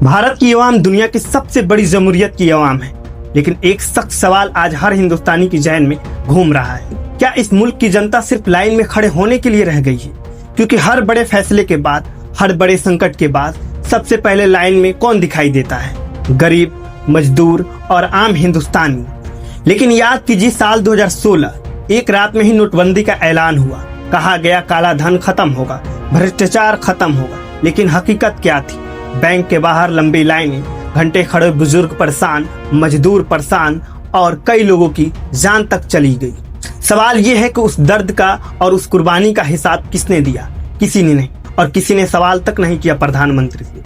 भारत की अवाम दुनिया की सबसे बड़ी जमहूरियत की अवाम है, लेकिन एक सख्त सवाल आज हर हिंदुस्तानी की जहन में घूम रहा है। क्या इस मुल्क की जनता सिर्फ लाइन में खड़े होने के लिए रह गई है? क्योंकि हर बड़े फैसले के बाद, हर बड़े संकट के बाद सबसे पहले लाइन में कौन दिखाई देता है? गरीब, मजदूर और आम हिंदुस्तानी। लेकिन याद कीजिए, साल 2016 एक रात में ही नोटबंदी का ऐलान हुआ। कहा गया काला धन खत्म होगा, भ्रष्टाचार खत्म होगा। लेकिन हकीकत क्या थी? बैंक के बाहर लंबी लाइनें, घंटे खड़े बुजुर्ग परेशान, मजदूर परेशान और कई लोगों की जान तक चली गई। सवाल ये है कि उस दर्द का और उस कुर्बानी का हिसाब किसने दिया? किसी ने नहीं, और किसी ने सवाल तक नहीं किया प्रधानमंत्री से।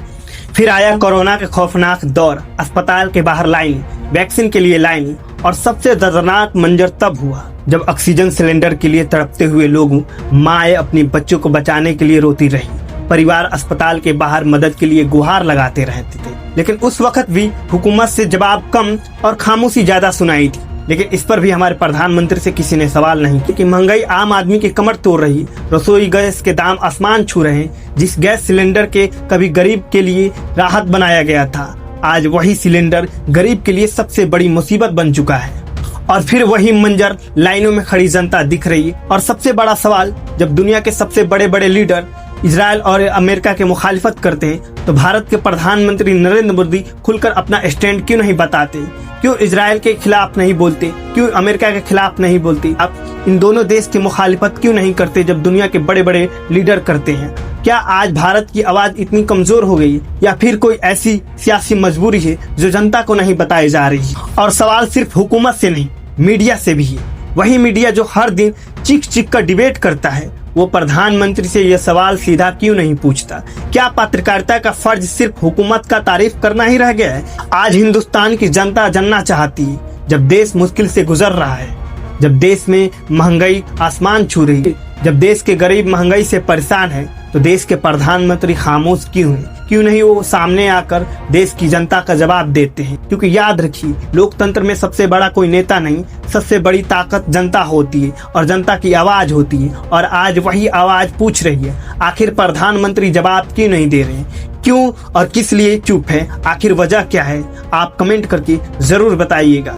फिर आया कोरोना के खौफनाक दौर, अस्पताल के बाहर लाइन, वैक्सीन के लिए लाइन, और सबसे दर्दनाक मंजर तब हुआ जब ऑक्सीजन सिलेंडर के लिए तड़पते हुए लोगों, माएँ अपने बच्चों को बचाने के लिए रोती रही, परिवार अस्पताल के बाहर मदद के लिए गुहार लगाते रहते थे। लेकिन उस वक्त भी हुकूमत से जवाब कम और खामोशी ज्यादा सुनाई थी। लेकिन इस पर भी हमारे प्रधानमंत्री से किसी ने सवाल नहीं किया कि महंगाई आम आदमी की कमर तोड़ रही, रसोई गैस के दाम आसमान छू रहे हैं। जिस गैस सिलेंडर के कभी गरीब के लिए राहत बनाया गया था, आज वही सिलेंडर गरीब के लिए सबसे बड़ी मुसीबत बन चुका है। और फिर वही मंजर, लाइनों में खड़ी जनता दिख रही है। और सबसे बड़ा सवाल, जब दुनिया के सबसे बड़े बड़े लीडर इजराइल और अमेरिका के मुखालिफत करते हैं, तो भारत के प्रधानमंत्री नरेंद्र मोदी खुलकर अपना स्टैंड क्यों नहीं बताते? क्यों इजराइल के खिलाफ नहीं बोलते? क्यों अमेरिका के खिलाफ नहीं बोलते? अब इन दोनों देश की मुखालिफत क्यों नहीं करते जब दुनिया के बड़े बड़े लीडर करते हैं? क्या आज भारत की आवाज इतनी कमजोर हो गई, या फिर कोई ऐसी सियासी मजबूरी है जो जनता को नहीं बताई जा रही है? और सवाल सिर्फ हुकूमत से नहीं, मीडिया से भी है। वही मीडिया जो हर दिन चीख चीख कर डिबेट करता है, वो प्रधानमंत्री से यह सवाल सीधा क्यों नहीं पूछता? क्या पत्रकारिता का फर्ज सिर्फ हुकूमत का तारीफ करना ही रह गया है? आज हिंदुस्तान की जनता जानना चाहती है, जब देश मुश्किल से गुजर रहा है, जब देश में महंगाई आसमान छू रही है, जब देश के गरीब महंगाई से परेशान है, तो देश के प्रधानमंत्री खामोश क्यों हैं? क्यों नहीं वो सामने आकर देश की जनता का जवाब देते हैं? क्योंकि याद रखिए, लोकतंत्र में सबसे बड़ा कोई नेता नहीं, सबसे बड़ी ताकत जनता होती है और जनता की आवाज होती है। और आज वही आवाज पूछ रही है, आखिर प्रधानमंत्री जवाब क्यों नहीं दे रहे हैं? क्यों और किस लिए चुप है? आखिर वजह क्या है? आप कमेंट करके जरूर बताइएगा।